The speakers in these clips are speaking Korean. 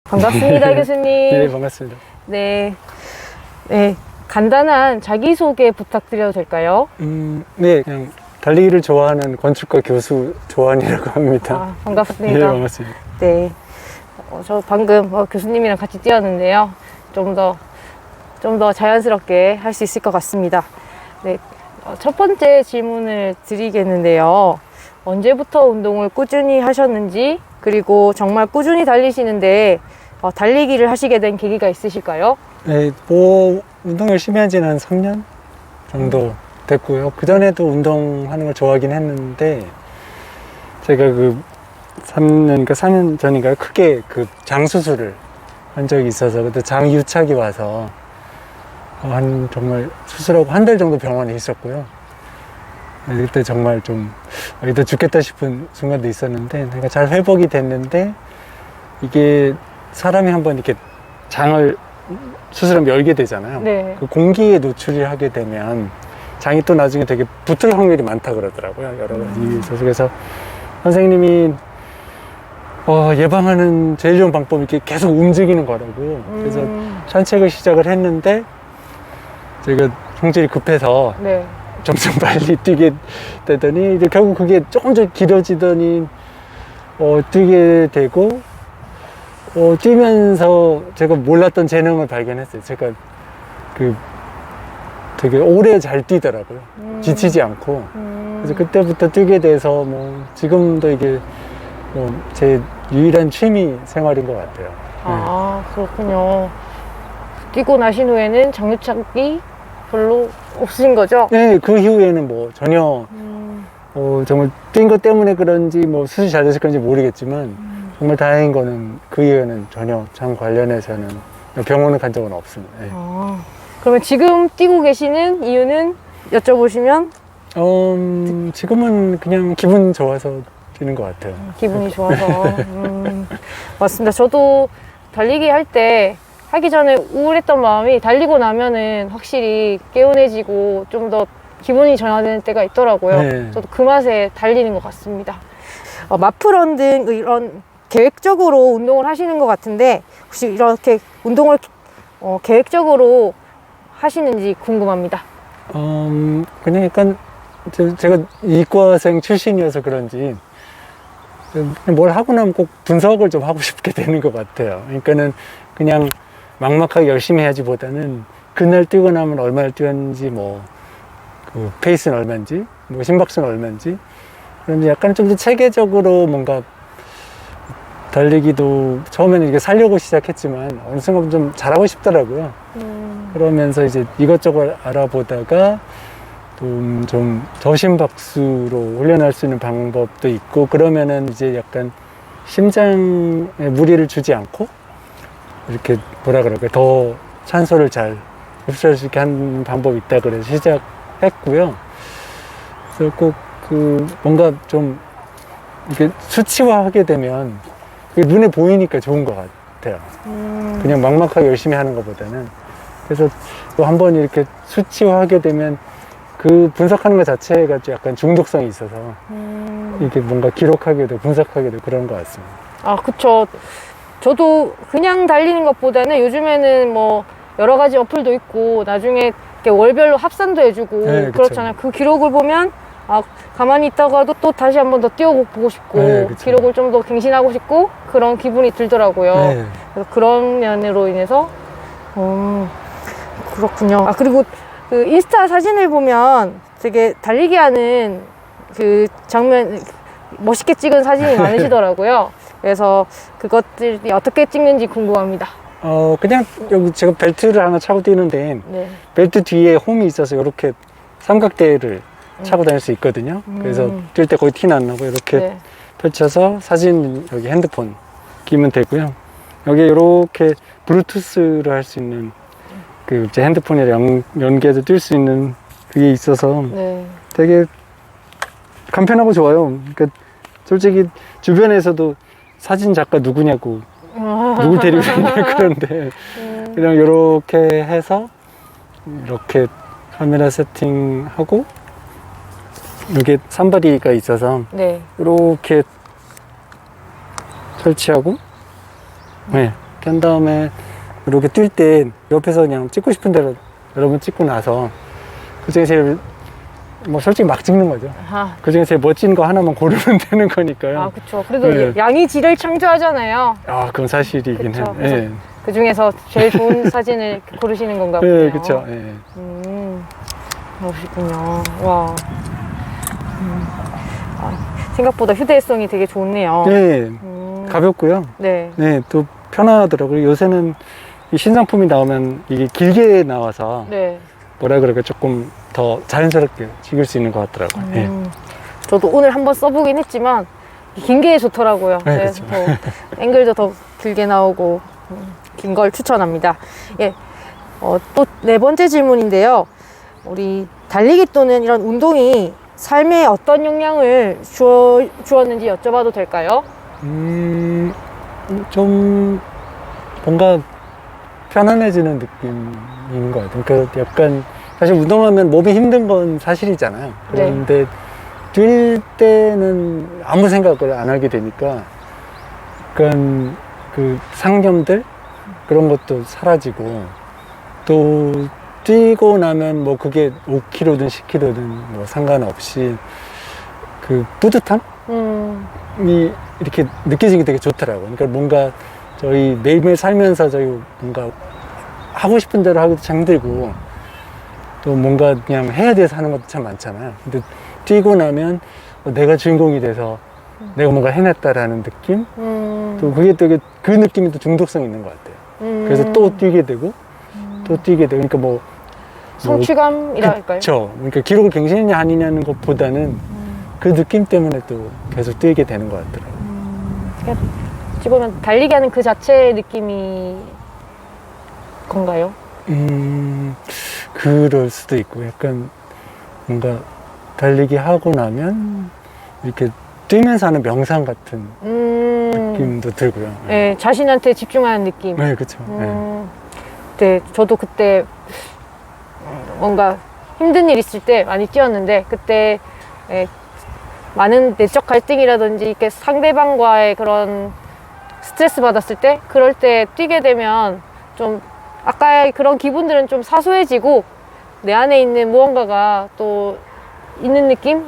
반갑습니다, 교수님. 네, 반갑습니다. 네. 네. 간단한 자기소개 부탁드려도 될까요? 네, 그냥 달리기를 좋아하는 건축가 교수 조한이라고 합니다. 아, 반갑습니다. 네, 반갑습니다. 네. 저 방금 교수님이랑 같이 뛰었는데요. 좀 더 자연스럽게 할 수 있을 것 같습니다. 네. 첫 번째 질문을 드리겠는데요. 언제부터 운동을 꾸준히 하셨는지, 그리고 정말 꾸준히 달리시는데 달리기를 하시게 된 계기가 있으실까요? 네, 운동 열심히 한 지는 한 3년 정도 됐고요. 그전에도 운동하는 걸 좋아하긴 했는데, 제가 4년 전인가요? 크게 장 수술을 한 적이 있어서, 그때 장 유착이 와서, 정말 수술하고 한 달 정도 병원에 있었고요. 그때 정말 좀, 이제 죽겠다 싶은 순간도 있었는데, 내가 잘 회복이 됐는데, 이게 사람이 한번 이렇게 장을 수술하면 열게 되잖아요. 네. 그 공기에 노출이 하게 되면 장이 또 나중에 되게 붙을 확률이 많다 그러더라고요. 여러 가지 있어서. 그래서 선생님이 예방하는 제일 좋은 방법이 이렇게 계속 움직이는 거라고. 그래서 산책을 시작을 했는데 제가 성질이 급해서 네. 점점 빨리 뛰게 되더니 이제 결국 그게 조금 더 길어지더니 뛰게 되고 뛰면서 제가 몰랐던 재능을 발견했어요. 제가 되게 오래 잘 뛰더라고요. 지치지 않고. 그래서 그때부터 뛰게 돼서 지금도 이게 제 유일한 취미 생활인 것 같아요. 아, 그렇군요. 뛰고 나신 후에는 장유착이 별로 없으신 거죠? 네, 그 이후에는 전혀 정말 뛴 것 때문에 그런지 수술이 잘 됐을 건지 모르겠지만 정말 다행인 거는 그 이후에는 전혀 장 관련해서는 병원을 간 적은 없습니다. 네. 아, 그러면 지금 뛰고 계시는 이유는 여쭤보시면? 지금은 그냥 기분 좋아서 뛰는 것 같아요. 기분이 좋아서. 맞습니다. 저도 달리기 하기 전에 우울했던 마음이 달리고 나면은 확실히 개운해지고 좀 더 기분이 전환되는 때가 있더라고요. 네. 저도 그 맛에 달리는 것 같습니다. 마프런 등 이런 계획적으로 운동을 하시는 것 같은데 혹시 이렇게 운동을 계획적으로 하시는지 궁금합니다. 그냥 약간 제가 이과생 출신이어서 그런지 뭘 하고 나면 꼭 분석을 좀 하고 싶게 되는 것 같아요. 그러니까는 그냥 막막하게 열심히 해야지 보다는 그날 뛰고 나면 얼마나 뛰었는지 그 페이스는 얼마인지 심박수는 얼마인지 그런지 약간 좀 더 체계적으로 뭔가 달리기도 처음에는 이게 살려고 시작했지만 어느 순간 좀 잘하고 싶더라고요. 그러면서 이제 이것저것 알아보다가 좀 저심박수로 훈련할 수 있는 방법도 있고 그러면은 이제 약간 심장에 무리를 주지 않고 이렇게 더 산소를 잘 흡수할 수 있게 하는 방법이 있다 그래서 시작했고요. 그래서 꼭 뭔가 좀 이렇게 수치화하게 되면 그게 눈에 보이니까 좋은 것 같아요. 그냥 막막하게 열심히 하는 것보다는. 그래서 또 한번 이렇게 수치화하게 되면 그 분석하는 것 자체가 약간 중독성이 있어서 이렇게 뭔가 기록하게도 분석하게도 그런 것 같습니다. 아, 그쵸. 저도 그냥 달리는 것보다는 요즘에는 여러 가지 어플도 있고 나중에 이렇게 월별로 합산도 해주고 네, 그렇잖아요. 그 기록을 보면 가만히 있다가도 또 다시 한번 더 뛰어보고 싶고 네, 기록을 좀 더 갱신하고 싶고 그런 기분이 들더라고요. 네. 그래서 그런 면으로 인해서 그렇군요. 그리고 그 인스타 사진을 보면 되게 달리기 하는 그 장면 멋있게 찍은 사진이 많으시더라고요. 그래서 그것들이 어떻게 찍는지 궁금합니다. 그냥 여기 제가 벨트를 하나 차고 뛰는데 네. 벨트 뒤에 홈이 있어서 이렇게 삼각대를 차고 다닐 수 있거든요. 그래서 뛸 때 거의 티는 안 나고 이렇게 네. 펼쳐서 사진 여기 핸드폰 끼면 되고요. 여기 이렇게 블루투스로 할 수 있는 제 핸드폰이랑 연계해서 뛸 수 있는 그게 있어서 네. 되게 간편하고 좋아요. 그러니까 솔직히 주변에서도 사진 작가 누구냐고 누굴 데리고 있냐 그런데 그냥 이렇게 해서 이렇게 카메라 세팅하고 여기 산바디가 있어서 네. 이렇게 설치하고 네, 이렇게 한 다음에 이렇게 뛸 때 옆에서 그냥 찍고 싶은 대로 여러 번 찍고 나서 그 중에 제일 뭐 솔직히 막 찍는 거죠. 아, 그 중에 제일 멋진 거 하나만 고르면 되는 거니까요. 아 그쵸. 그래도 네. 양이 질을 창조하잖아요. 아, 그건 사실이긴 그쵸. 해요. 그래서 예. 그 중에서 제일 좋은 사진을 고르시는 건가 보네요. 네, 그쵸. 예. 그러시군요. 와. 생각보다 휴대성이 되게 좋네요. 네, 가볍고요. 네. 네, 또 편하더라고요. 요새는 이 신상품이 나오면 이게 길게 나와서 네. 뭐라 그럴까 조금 더 자연스럽게 찍을 수 있는 것 같더라고요. 예. 저도 오늘 한번 써보긴 했지만 긴 게 좋더라고요. 네, 그래서 그쵸. 더 앵글도 더 길게 나오고 긴 걸 추천합니다. 예. 또 네 번째 질문인데요. 우리 달리기 또는 이런 운동이 삶에 어떤 영향을 주었는지 여쭤봐도 될까요? 좀 뭔가 편안해지는 느낌인 것 같아요. 그러니까 약간 사실 운동하면 몸이 힘든 건 사실이잖아요. 그런데 뛸 때는 아무 생각을 안 하게 되니까 약간 그 상념들 그런 것도 사라지고 또 뛰고 나면 뭐 그게 5km든 10km든 뭐 상관없이 그 뿌듯함이 이렇게 느껴지기 되게 좋더라고요. 그러니까 뭔가 저희 매일매일 살면서 저희 뭔가 하고 싶은 대로 하기도 참 힘들고 또 뭔가 그냥 해야 돼서 하는 것도 참 많잖아요. 근데 뛰고 나면 내가 주인공이 돼서 내가 뭔가 해냈다라는 느낌? 또 그게 되게 그 느낌이 또 중독성이 있는 것 같아요. 그래서 또 뛰게 되고 또 뛰게 되고 그러니까 뭐 성취감이랄까요? 그렇죠. 그러니까 기록을 갱신이냐 아니냐는 것보다는 그 느낌 때문에 또 계속 뛰게 되는 것 같더라고요. 그러니까 어찌 보면 달리기 하는 그 자체의 느낌이 건가요? 그럴 수도 있고 약간 뭔가 달리기 하고 나면 이렇게 뛰면서 하는 명상 같은 느낌도 들고요. 네, 자신한테 집중하는 느낌. 네, 그렇죠. 네, 저도 그때 뭔가 힘든 일 있을 때 많이 뛰었는데 그때 많은 내적 갈등이라든지 이렇게 상대방과의 그런 스트레스 받았을 때 그럴 때 뛰게 되면 좀 아까의 그런 기분들은 좀 사소해지고 내 안에 있는 무언가가 또 있는 느낌?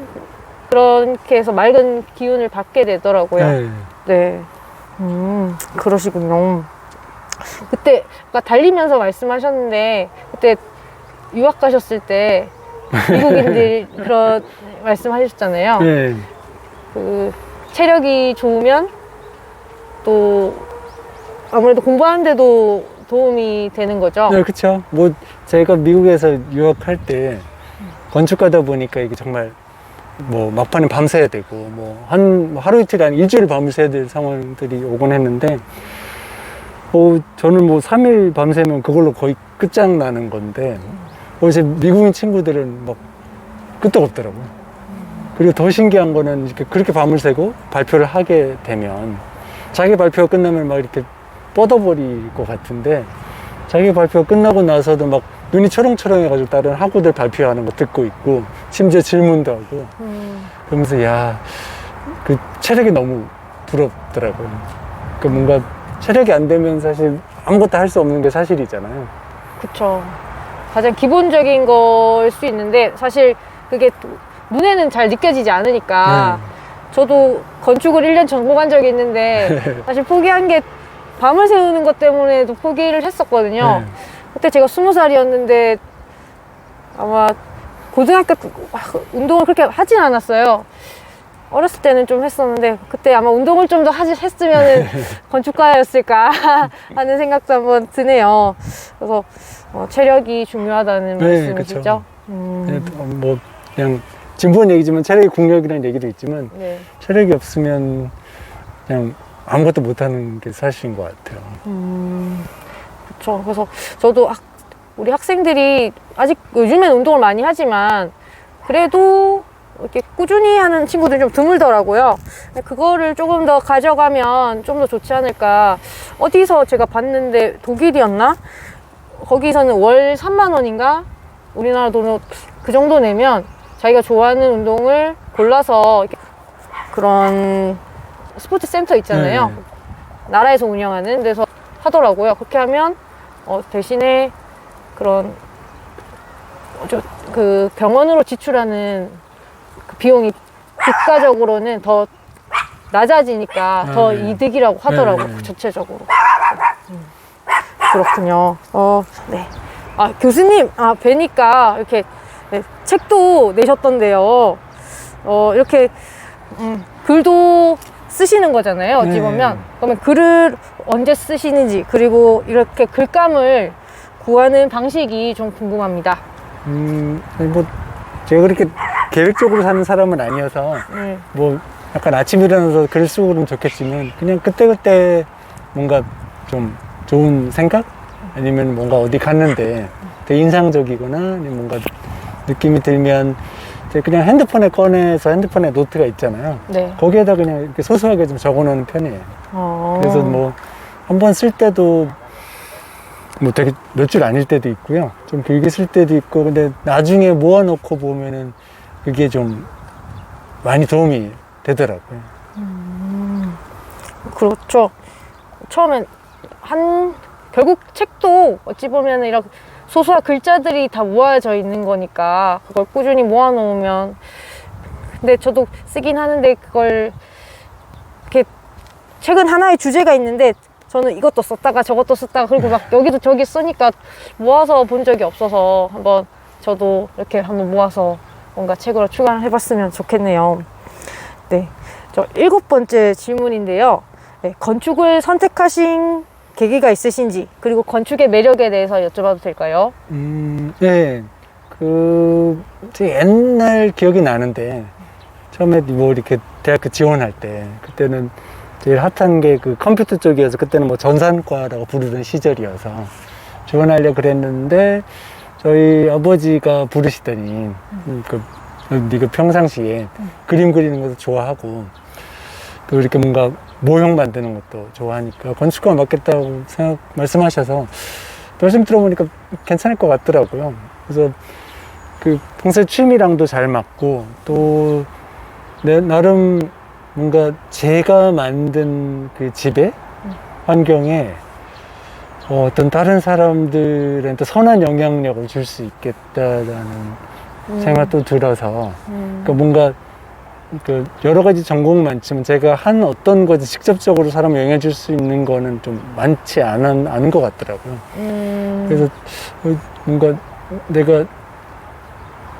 그렇게 해서 맑은 기운을 받게 되더라고요. 네. 그러시군요. 그때 아까 달리면서 말씀하셨는데 그때 유학 가셨을 때 미국인들 그런 말씀하셨잖아요. 네. 그 체력이 좋으면 또 아무래도 공부하는데도 도움이 되는 거죠. 네, 그렇죠. 뭐 제가 미국에서 유학할 때 건축가다 보니까 이게 정말 뭐 막판에 밤새야 되고 뭐 하루 이틀이 아니라 일주일 밤을 새야 될 상황들이 오곤 했는데 저는 뭐 3일 밤새면 그걸로 거의 끝장나는 건데 이제 미국인 친구들은 막 끄떡 없더라고요. 그리고 더 신기한 거는 이렇게 그렇게 밤을 새고 발표를 하게 되면 자기 발표가 끝나면 막 이렇게 뻗어버릴 것 같은데 자기 발표가 끝나고 나서도 막 눈이 초롱초롱해가지고 다른 학우들 발표하는 거 듣고 있고 심지어 질문도 하고 그러면서 야, 그 체력이 너무 부럽더라고요. 그 뭔가 체력이 안 되면 사실 아무것도 할 수 없는 게 사실이잖아요. 그쵸. 가장 기본적인 걸 수 있는데 사실 그게 눈에는 잘 느껴지지 않으니까 저도 건축을 1년 전공한 적이 있는데 사실 포기한 게 밤을 새우는 것 때문에도 포기를 했었거든요. 그때 제가 20살이었는데 아마 고등학교 운동을 그렇게 하진 않았어요. 어렸을 때는 좀 했었는데 그때 아마 운동을 좀 더 했으면 건축가였을까 하는 생각도 한번 드네요. 그래서 체력이 중요하다는 말씀이시죠? 뭐 그냥 진부한 얘기지만 체력이 국력이라는 얘기도 있지만 체력이 없으면 그냥 아무것도 못하는 게 사실인 것 같아요. 그렇죠. 그래서 저도 우리 학생들이 아직 요즘엔 운동을 많이 하지만 그래도 이렇게 꾸준히 하는 친구들이 좀 드물더라고요. 그거를 조금 더 가져가면 좀 더 좋지 않을까. 어디서 제가 봤는데 독일이었나? 거기서는 월 3만 원인가? 우리나라 돈으로 그 정도 내면 자기가 좋아하는 운동을 골라서 그런 스포츠 센터 있잖아요. 나라에서 운영하는 데서 하더라고요. 그렇게 하면 대신에 그런 그 병원으로 지출하는 그 비용이 국가적으로는 더 낮아지니까 더 이득이라고 하더라고요. 네. 전체적으로. 그렇군요. 네. 아, 교수님, 뵈니까 이렇게 네, 책도 내셨던데요. 이렇게 글도 쓰시는 거잖아요. 어찌 네. 보면. 그러면 글을 언제 쓰시는지, 그리고 이렇게 글감을 구하는 방식이 좀 궁금합니다. 뭐 제가 그렇게 계획적으로 사는 사람은 아니어서 뭐 약간 아침 일어나서 글 쓰고 그러면 좋겠지만 그냥 그때그때 뭔가 좀 좋은 생각? 아니면 뭔가 어디 갔는데 되게 인상적이거나 아니면 뭔가 느낌이 들면 그냥 핸드폰에 꺼내서 핸드폰에 노트가 있잖아요. 네. 거기에다 그냥 이렇게 소소하게 좀 적어 놓는 편이에요. 그래서 뭐 한 번 쓸 때도 뭐 되게 몇 줄 아닐 때도 있고요. 좀 길게 쓸 때도 있고, 근데 나중에 모아놓고 보면은 그게 좀 많이 도움이 되더라고요. 그렇죠. 처음엔 결국 책도 어찌 보면 이렇게 소소한 글자들이 다 모아져 있는 거니까 그걸 꾸준히 모아놓으면, 근데 저도 쓰긴 하는데 그걸 이렇게 책은 하나의 주제가 있는데 저는 이것도 썼다가 저것도 썼다가 그리고 막 여기도 저기 쓰니까 모아서 본 적이 없어서 한번 저도 이렇게 한번 모아서 뭔가 책으로 출간을 해봤으면 좋겠네요. 네, 저 7번째 질문인데요. 네, 건축을 선택하신 계기가 있으신지, 그리고 건축의 매력에 대해서 여쭤봐도 될까요? 네. 되게 옛날 기억이 나는데, 처음에 뭐 이렇게 대학교 지원할 때, 그때는 제일 핫한 게 그 컴퓨터 쪽이어서, 그때는 뭐 전산과라고 부르던 시절이어서, 지원하려고 그랬는데, 저희 아버지가 부르시더니, 네가 평상시에 그림 그리는 것도 좋아하고, 또 이렇게 뭔가 모형 만드는 것도 좋아하니까 건축과 맞겠다고 말씀하셔서 말씀 들어보니까 괜찮을 것 같더라고요. 그래서 평소에 취미랑도 잘 맞고, 또 나름 뭔가 제가 만든 그 집의 환경에 어떤 다른 사람들한테 선한 영향력을 줄 수 있겠다라는 생각도 들어서, 그러니까 뭔가 여러 가지 전공 많지만 제가 한 어떤 것이 직접적으로 사람을 영향 줄 수 있는 거는 좀 많지 않은 것 같더라고요. 그래서 뭔가 내가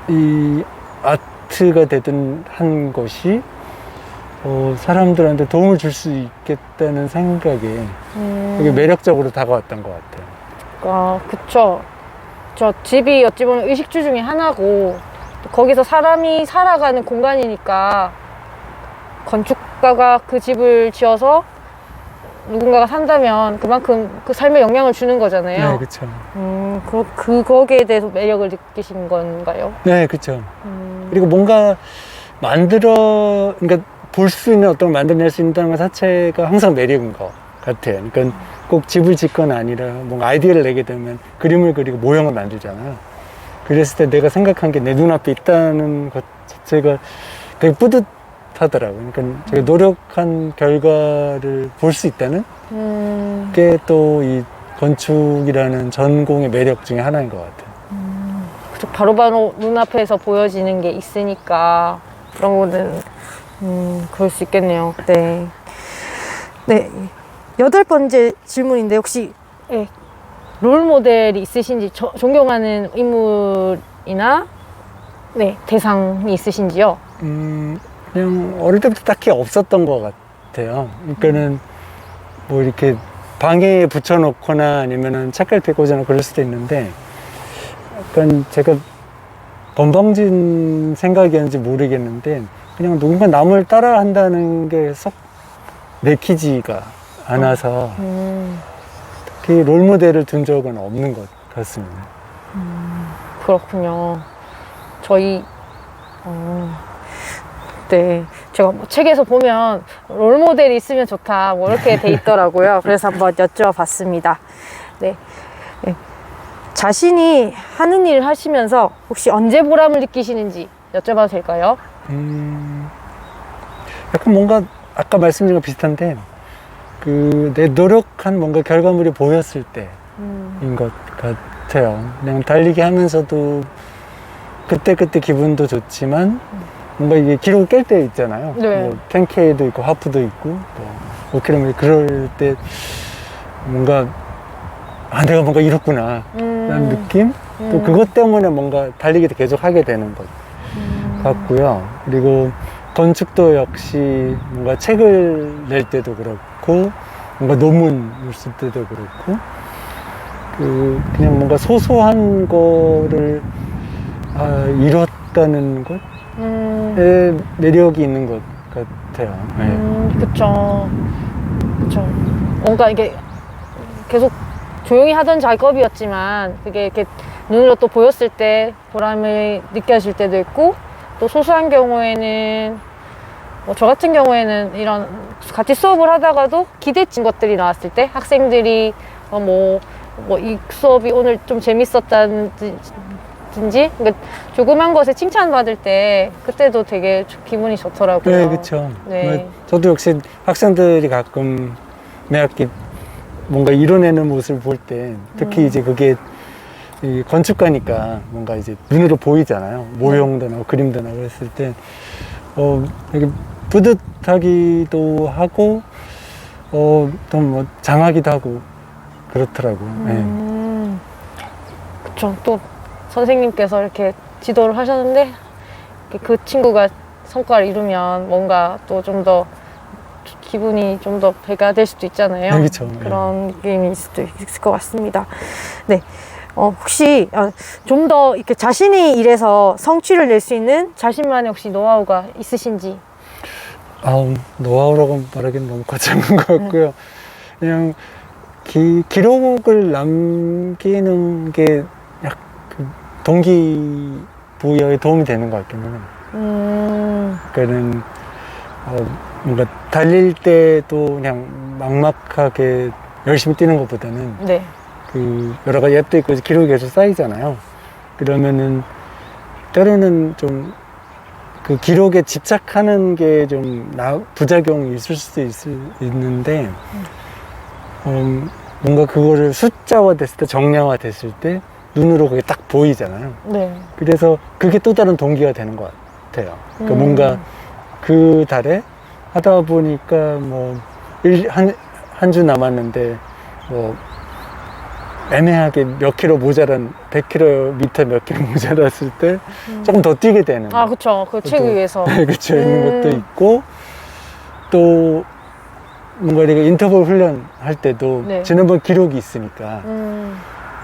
이 아트가 되든 한 것이 사람들한테 도움을 줄 수 있겠다는 생각에 되게 매력적으로 다가왔던 것 같아요. 그쵸. 저 집이 어찌 보면 의식주 중에 하나고, 거기서 사람이 살아가는 공간이니까 건축가가 그 집을 지어서 누군가가 산다면 그만큼 그 삶에 영향을 주는 거잖아요. 네, 그렇죠. 거기에 대해서 매력을 느끼신 건가요? 네, 그렇죠. 그리고 뭔가 그러니까 볼 수 있는 어떤 걸 만들어낼 수 있다는 것 자체가 항상 매력인 것 같아요. 그러니까 꼭 집을 짓거나 아니라 뭔가 아이디어를 내게 되면 그림을 그리고 모형을 만들잖아요. 그랬을 때 내가 생각한 게 내 눈앞에 있다는 것 자체가 되게 뿌듯하더라고요. 그러니까 제가 노력한 결과를 볼 수 있다는 게 또 이 건축이라는 전공의 매력 중에 하나인 것 같아요. 그쵸. 바로바로 눈앞에서 보여지는 게 있으니까 그런 거는 그럴 수 있겠네요. 네. 네. 8번째 질문인데, 혹시 롤 모델이 있으신지, 존경하는 인물이나 대상이 있으신지요? 그냥 어릴 때부터 딱히 없었던 것 같아요. 그러니까는 뭐 이렇게 방에 붙여놓거나 아니면은 책갈피에 꽂아놓고 그럴 수도 있는데, 약간 제가 건방진 생각이었는지 모르겠는데 그냥 누군가 남을 따라 한다는 게 썩 내키지가 않아서 특히 롤모델을 둔 적은 없는 것 같습니다. 그렇군요. 저희 네, 제가 뭐 책에서 보면 롤모델이 있으면 좋다 뭐 이렇게 돼 있더라고요. 그래서 한번 여쭤봤습니다. 네. 네. 자신이 하는 일을 하시면서 혹시 언제 보람을 느끼시는지 여쭤봐도 될까요? 약간 뭔가 아까 말씀드린 것 비슷한데, 내 노력한 뭔가 결과물이 보였을 때인 것 같아요. 그냥 달리기 하면서도 그때그때 기분도 좋지만 뭔가 이게 기록을 깰 때 있잖아요. 네. 뭐 10K도 있고 하프도 있고 뭐 5km 그럴 때 뭔가 내가 뭔가 이뤘구나 라는 느낌? 또 그것 때문에 뭔가 달리기도 계속 하게 되는 것 같고요. 그리고 건축도 역시 뭔가 책을 낼 때도 그렇고 뭔가 논문을 쓸 때도 그렇고 그냥 뭔가 소소한 거를 이뤘다는 것에 매력이 있는 것 같아요. 그쵸. 뭔가 이게 계속 조용히 하던 작업이었지만 그게 이렇게 눈으로 또 보였을 때 보람을 느껴질 때도 있고, 또 소소한 경우에는 뭐 저 같은 경우에는 이런 같이 수업을 하다가도 기대친 것들이 나왔을 때 학생들이 이 수업이 오늘 좀 재밌었다든지 그러니까 조그만 것에 칭찬받을 때 그때도 되게 기분이 좋더라고요. 네, 그렇죠. 네. 저도 역시 학생들이 가끔 매 학기 뭔가 이뤄내는 모습을 볼 때 특히 이제 그게 이 건축가니까 뭔가 이제 눈으로 보이잖아요. 모형도 나오고 그림도 나오고 했을 때 되게 뿌듯하기도 하고 또 뭐 장하기도 하고 그렇더라고요. 그쵸. 또 선생님께서 이렇게 지도를 하셨는데 그 친구가 성과를 이루면 뭔가 또 좀 더 기분이 좀 더 배가 될 수도 있잖아요. 그렇죠. 그런 느낌이 있을 수도 있을 것 같습니다. 네. 혹시 좀 더 이렇게 자신이 일해서 성취를 낼 수 있는 자신만의 혹시 노하우가 있으신지? 노하우라고 말하기는 너무 거창한 것 같고요. 그냥 기록을 남기는 게 동기부여에 도움이 되는 것 같기는 해요. 그러니까는 뭔가 달릴 때도 그냥 막막하게 열심히 뛰는 것보다는 네. 여러 가지 앱도 있고 기록이 계속 쌓이잖아요. 그러면은 때로는 좀 그 기록에 집착하는 게 좀 부작용이 있을 수도 있는데 뭔가 그거를 숫자화 됐을 때, 정량화 됐을 때 눈으로 그게 딱 보이잖아요. 네. 그래서 그게 또 다른 동기가 되는 것 같아요. 그러니까 뭔가 그 달에 하다 보니까 한 주 남았는데 애매하게 몇 킬로 모자란 100km 몇 킬로 모자랐을 때 조금 더 뛰게 되는. 그쵸. 그 책 위해서. 네, 그쵸. 있는 것도 있고, 또 뭔가 이렇게 인터벌 훈련할 때도 네. 지난번 기록이 있으니까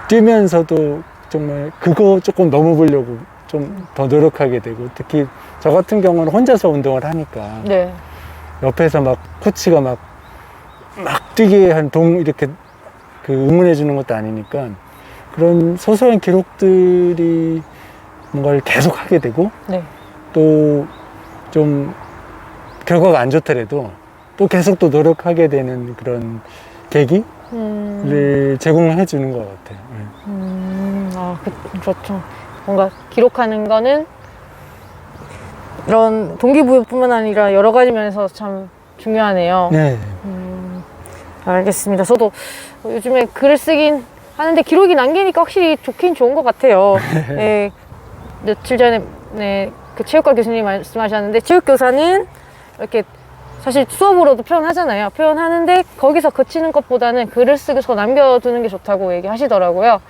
뛰면서도 정말 그거 조금 넘어보려고 좀 더 노력하게 되고, 특히 저 같은 경우는 혼자서 운동을 하니까 네. 옆에서 막 코치가 막 뛰게 이렇게 응원해 주는 것도 아니니까 그런 소소한 기록들이 뭔가를 계속 하게 되고, 네. 또 좀 결과가 안 좋더라도 또 계속 또 노력하게 되는 그런 계기를 제공해 주는 것 같아요. 그렇죠. 뭔가 기록하는 거는 이런 동기부여뿐만 아니라 여러 가지 면에서 참 중요하네요. 네. 알겠습니다. 저도 요즘에 글을 쓰긴 하는데 기록이 남기니까 확실히 좋긴 좋은 것 같아요. 네, 며칠 전에 그 체육과 교수님이 말씀하셨는데, 체육교사는 이렇게 사실 수업으로도 표현하잖아요. 표현하는데 거기서 그치는 것보다는 글을 쓰고서 남겨두는 게 좋다고 얘기하시더라고요.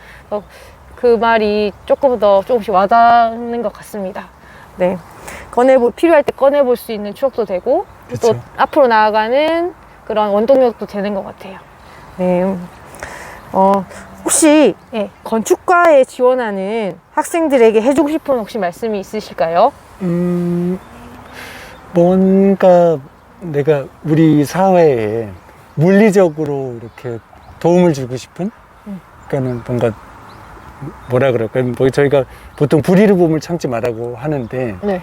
그 말이 조금씩 와닿는 것 같습니다. 네, 필요할 때 꺼내볼 수 있는 추억도 되고, 그쵸. 또 앞으로 나아가는 그런 원동력도 되는 것 같아요. 네. 혹시 건축과에 지원하는 학생들에게 해주고 싶은 혹시 말씀이 있으실까요? 뭔가 내가 우리 사회에 물리적으로 이렇게 도움을 주고 싶은? 그러니까는 뭔가 뭐라 그럴까요? 저희가 보통 불의를 보면 참지 말라고 하는데, 네.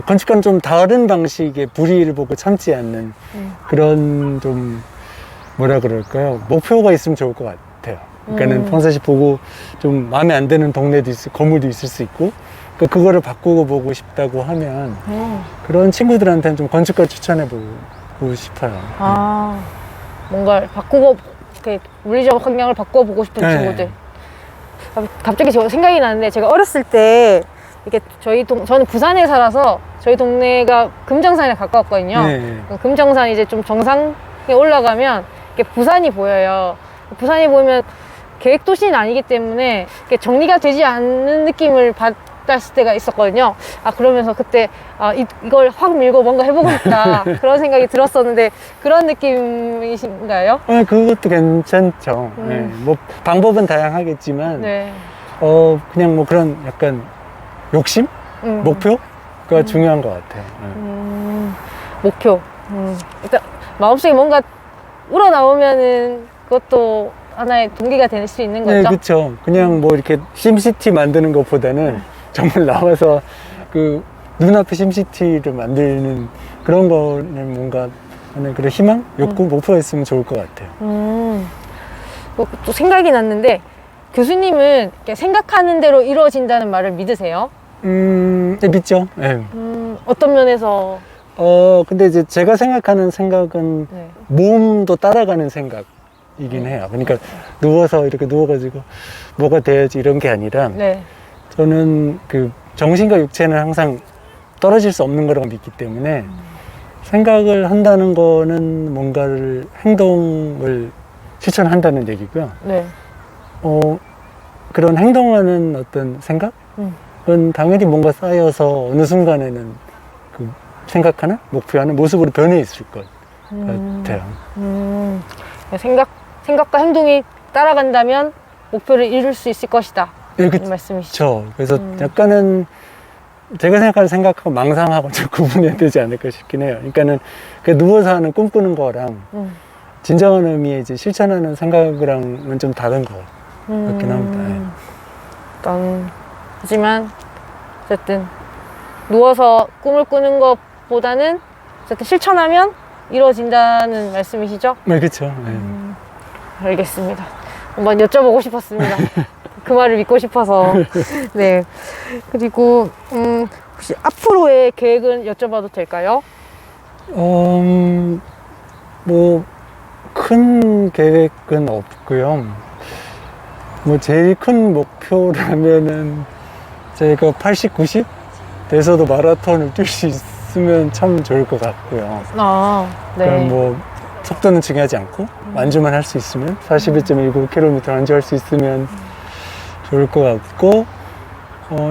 건축과는 좀 다른 방식의 불의를 보고 참지 않는 그런 좀 뭐라 그럴까요? 목표가 있으면 좋을 것 같아요. 그러니까는 평상시 보고 좀 마음에 안 드는 동네도 건물도 있을 수 있고, 그러니까 그거를 바꾸고 보고 싶다고 하면 그런 친구들한테는 좀 건축과 추천해 보고 싶어요. 뭔가를 바꾸고, 이렇게 물리적 환경을 바꿔보고 싶은 네. 친구들. 갑자기 저 생각이 나는데, 제가 어렸을 때, 이렇게 저는 부산에 살아서 저희 동네가 금정산에 가까웠거든요. 네. 금정산 이제 좀 정상에 올라가면 이렇게 부산이 보여요. 부산이 보이면 계획도시는 아니기 때문에 이렇게 정리가 되지 않는 느낌을 받았을 때가 있었거든요. 그러면서 그때 이걸 확 밀고 뭔가 해보고 싶다 그런 생각이 들었었는데, 그런 느낌이신가요? 그것도 괜찮죠. 네. 뭐 방법은 다양하겠지만 네. 그냥 뭐 그런 약간 욕심? 목표가 중요한 것 같아요. 목표. 일단 마음속에 뭔가 우러나오면은 그것도 하나의 동기가 될 수 있는 거죠. 네, 그렇죠. 그냥 뭐 이렇게 심시티 만드는 것보다는 정말 나와서 그 눈앞에 심시티를 만드는 그런 거는 뭔가 하는 그런 희망, 욕구, 목표가 있으면 좋을 것 같아요. 또 생각이 났는데, 교수님은 이렇게 생각하는 대로 이루어진다는 말을 믿으세요? 네, 믿죠. 네. 어떤 면에서? 근데 이제 제가 생각하는 생각은 네. 몸도 따라가는 생각이긴 해요. 그러니까 누워서 이렇게 누워가지고 뭐가 돼야지 이런 게 아니라 네. 저는 그 정신과 육체는 항상 떨어질 수 없는 거라고 믿기 때문에 생각을 한다는 거는 뭔가를 행동을 실천한다는 얘기고요. 네. 그런 행동하는 어떤 생각은 당연히 뭔가 쌓여서 어느 순간에는 그 생각하는 목표하는 모습으로 변해 있을 것 같아요. 생각과 행동이 따라간다면 목표를 이룰 수 있을 것이다. 네, 이 말씀이시죠? 그렇죠. 그래서 약간은 제가 생각하는 생각하고 망상하고 좀 구분해야 되지 않을까 싶긴 해요. 그러니까는 그 누워서 하는 꿈꾸는 거랑 진정한 의미의 이제 실천하는 생각이랑은 좀 다른 것 같긴 합니다. 하지만 어쨌든 누워서 꿈을 꾸는 것보다는 어쨌든 실천하면 이루어진다는 말씀이시죠? 네, 그렇죠. 네. 알겠습니다. 한번 여쭤보고 싶었습니다. 그 말을 믿고 싶어서. 네. 그리고 혹시 앞으로의 계획은 여쭤봐도 될까요? 뭐 큰 계획은 없고요. 뭐 제일 큰 목표라면은 제가 80, 90 돼서도 마라톤을 뛸 수 있으면 참 좋을 것 같고요. 네. 그럼 뭐 속도는 중요하지 않고 완주만 할 수 있으면 42.19km 완주할 수 있으면 좋을 것 같고,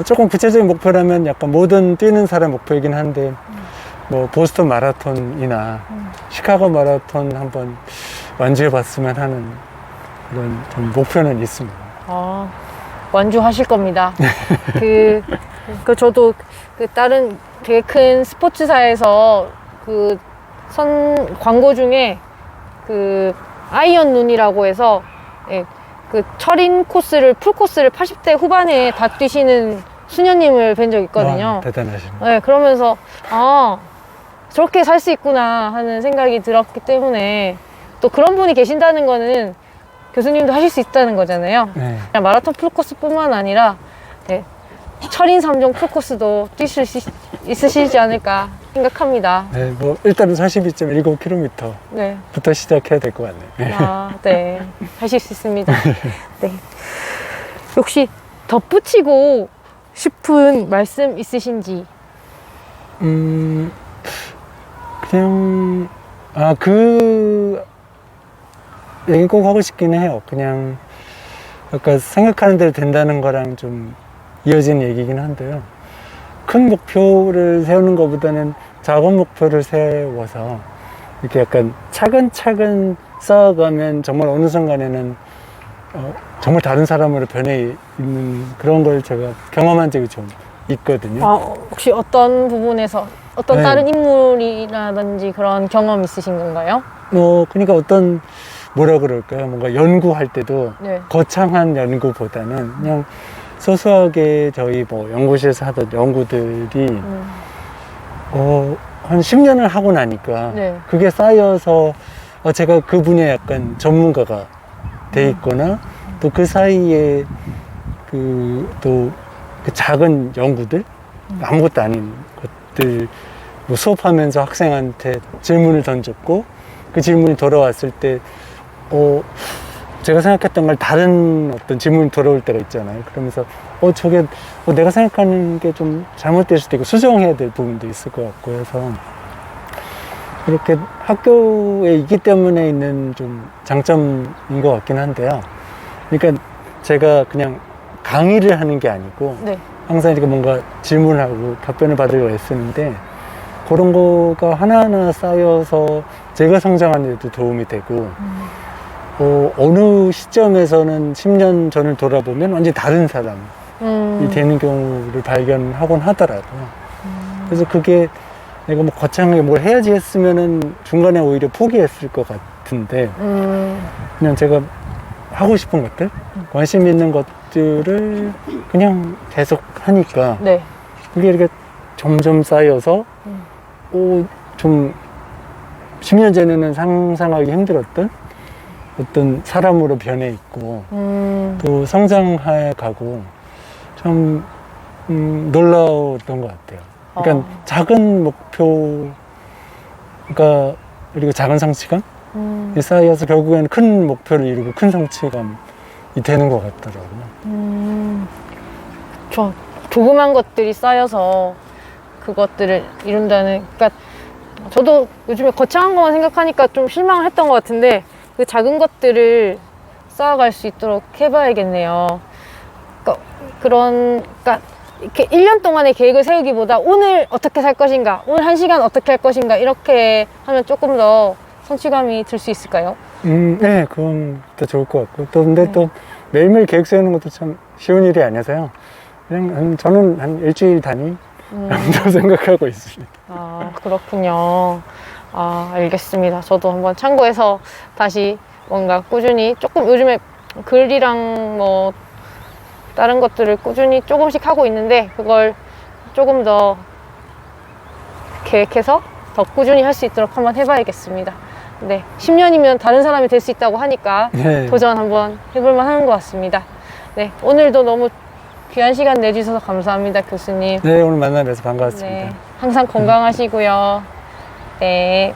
조금 구체적인 목표라면 약간 모든 뛰는 사람 목표이긴 한데 뭐 보스턴 마라톤이나 시카고 마라톤 한번 완주해 봤으면 하는 그런 좀 목표는 있습니다. 완주하실 겁니다. 저도 다른 되게 큰 스포츠사에서 광고 중에 아이언 눈이라고 해서, 철인 코스를, 풀 코스를 80대 후반에 다 뛰시는 수녀님을 뵌 적이 있거든요. 대단하십니다. 네, 그러면서, 저렇게 살 수 있구나 하는 생각이 들었기 때문에, 또 그런 분이 계신다는 거는 교수님도 하실 수 있다는 거잖아요. 네. 그냥 마라톤 풀코스뿐만 아니라 철인 3종 풀코스도 뛰실 수 있으시지 않을까 생각합니다. 네, 뭐 일단은 42.19km부터 네. 시작해야 될 것 같네요. 네. 하실 수 있습니다. 네. 혹시 덧붙이고 싶은 말씀 있으신지? 그냥 그 얘기 꼭 하고 싶긴 해요. 그냥 아까 생각하는 대로 된다는 거랑 좀 이어진 얘기긴 한데요. 큰 목표를 세우는 것보다는 작은 목표를 세워서 이렇게 약간 차근차근 쌓아가면 정말 어느 순간에는 정말 다른 사람으로 변해 있는 그런 걸 제가 경험한 적이 좀 있거든요. 혹시 어떤 부분에서 어떤 네. 다른 인물이라든지 그런 경험 있으신 건가요? 그러니까 어떤 뭐라 그럴까요? 뭔가 연구할 때도 네. 거창한 연구보다는 그냥 소소하게 저희 뭐 연구실에서 하던 연구들이 한 10년을 하고 나니까 네. 그게 쌓여서 제가 그 분야에 약간 전문가가 돼 있거나 또 그 사이에 또 그 작은 연구들 아무것도 아닌 것들 뭐 수업하면서 학생한테 질문을 던졌고 그 질문이 돌아왔을 때, 제가 생각했던 걸 다른 어떤 질문이 돌아올 때가 있잖아요. 그러면서, 저게 내가 생각하는 게 좀 잘못될 수도 있고 수정해야 될 부분도 있을 것 같고 해서 이렇게 학교에 있기 때문에 있는 좀 장점인 것 같긴 한데요. 그러니까 제가 그냥 강의를 하는 게 아니고 네. 항상 이렇게 뭔가 질문하고 답변을 받으려고 애쓰는데 그런 거가 하나하나 쌓여서 제가 성장하는 데도 도움이 되고 어느 시점에서는 10년 전을 돌아보면 완전히 다른 사람이 되는 경우를 발견하곤 하더라고요. 그래서 그게 내가 뭐 거창하게 뭘 해야지 했으면은 중간에 오히려 포기했을 것 같은데 그냥 제가 하고 싶은 것들, 관심 있는 것들을 그냥 계속 하니까 네. 그게 이렇게 점점 쌓여서 좀 10년 전에는 상상하기 힘들었던 어떤 사람으로 변해 있고 또 성장해 가고 참 놀라웠던 것 같아요. 그러니까 작은 목표가 그리고 작은 성취감이 쌓여서 결국에는 큰 목표를 이루고 큰 성취감이 되는 것 같더라고요. 조그만 것들이 쌓여서 그것들을 이룬다는, 그러니까 저도 요즘에 거창한 것만 생각하니까 좀 실망을 했던 것 같은데 그 작은 것들을 쌓아갈 수 있도록 해봐야겠네요. 그러니까 이렇게 1년 동안의 계획을 세우기보다 오늘 어떻게 살 것인가, 오늘 1시간 어떻게 할 것인가 이렇게 하면 조금 더 성취감이 들 수 있을까요? 네, 그건 더 좋을 것 같고 또 근데 또 매일매일 계획 세우는 것도 참 쉬운 일이 아니어서요. 그냥 저는 한 일주일 단위 정도 생각하고 있습니다. 아, 그렇군요. 아, 알겠습니다. 저도 한번 참고해서 다시 뭔가 꾸준히 조금 요즘에 글이랑 뭐 다른 것들을 꾸준히 조금씩 하고 있는데 그걸 조금 더 계획해서 더 꾸준히 할 수 있도록 한번 해봐야겠습니다. 네, 10년이면 다른 사람이 될 수 있다고 하니까 네. 도전 한번 해볼만 하는 것 같습니다. 네, 오늘도 너무 귀한 시간 내주셔서 감사합니다, 교수님. 네, 오늘 만나뵈서 반가웠습니다. 네, 항상 건강하시고요. 네.